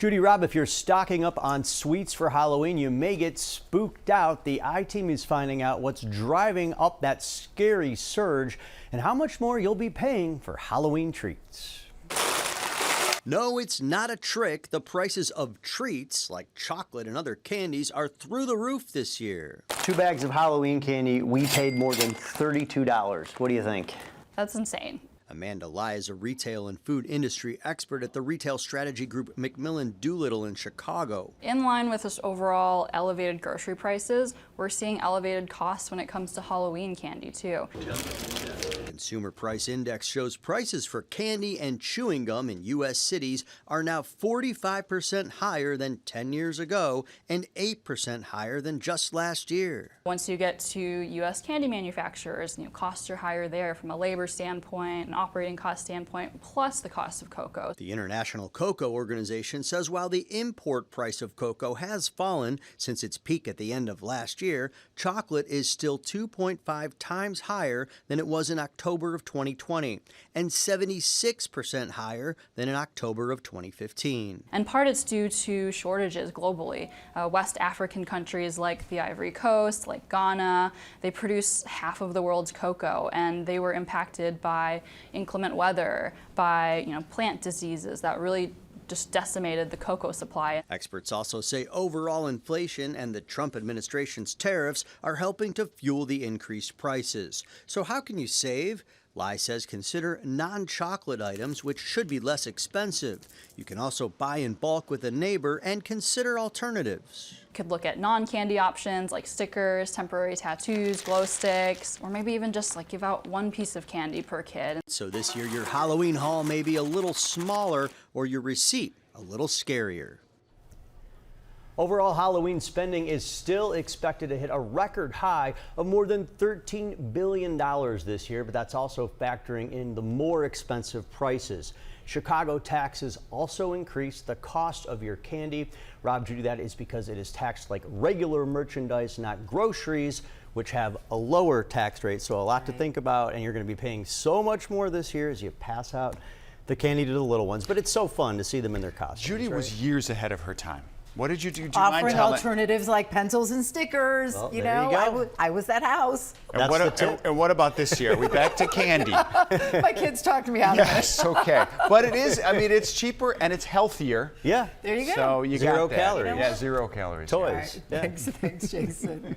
Judy, Rob, if you're stocking up on sweets for Halloween, you may get spooked out. The I-Team is finding out what's driving up that scary surge and how much more you'll be paying for Halloween treats. No, it's not a trick. The prices of treats like chocolate and other candies are through the roof this year. 2 bags of Halloween candy, we paid more than $32. What do you think? That's insane. Amanda Lai is a retail and food industry expert at the retail strategy group McMillan Doolittle in Chicago. In line with this overall elevated grocery prices, we're seeing elevated costs when it comes to Halloween candy too. The Consumer Price Index shows prices for candy and chewing gum in U.S. cities are now 45% higher than 10 years ago and 8% higher than just last year. Once you get to U.S. candy manufacturers, costs are higher there from a labor standpoint, an operating cost standpoint, plus the cost of cocoa. The International Cocoa Organization says while the import price of cocoa has fallen since its peak at the end of last year, chocolate is still 2.5 times higher than it was in October of 2020 and 76% higher than in October of 2015. And part it's due to shortages globally. West African countries like the Ivory Coast, like Ghana, they produce half of the world's cocoa, and they were impacted by inclement weather, by plant diseases that really just decimated the cocoa supply. Experts also say overall inflation and the Trump administration's tariffs are helping to fuel the increased prices. So how can you save? Lai says consider non-chocolate items, which should be less expensive. You can also buy in bulk with a neighbor and consider alternatives. Could look at non-candy options like stickers, temporary tattoos, glow sticks, or maybe even just give out one piece of candy per kid. So this year your Halloween haul may be a little smaller or your receipt a little scarier. Overall Halloween spending is still expected to hit a record high of more than $13 billion this year, but that's also factoring in the more expensive prices. Chicago taxes also increased the cost of your candy. Rob, Judy, that is because it is taxed like regular merchandise, not groceries, which have a lower tax rate. So a lot to think about, and you're going to be paying so much more this year as you pass out the candy to the little ones. But it's so fun to see them in their costumes. Judy was years ahead of her time. What did you do? Offering alternatives like pencils and stickers. Well, you there know, you go. I was that house. And what about this year? We back to candy. My kids talked me out of it. Yes, okay. But it is, I mean, it's cheaper and it's healthier. Yeah. There you go. So you Zero got that. calories. Yeah, 0 calories. Toys. All right. Yeah. Thanks, Jason.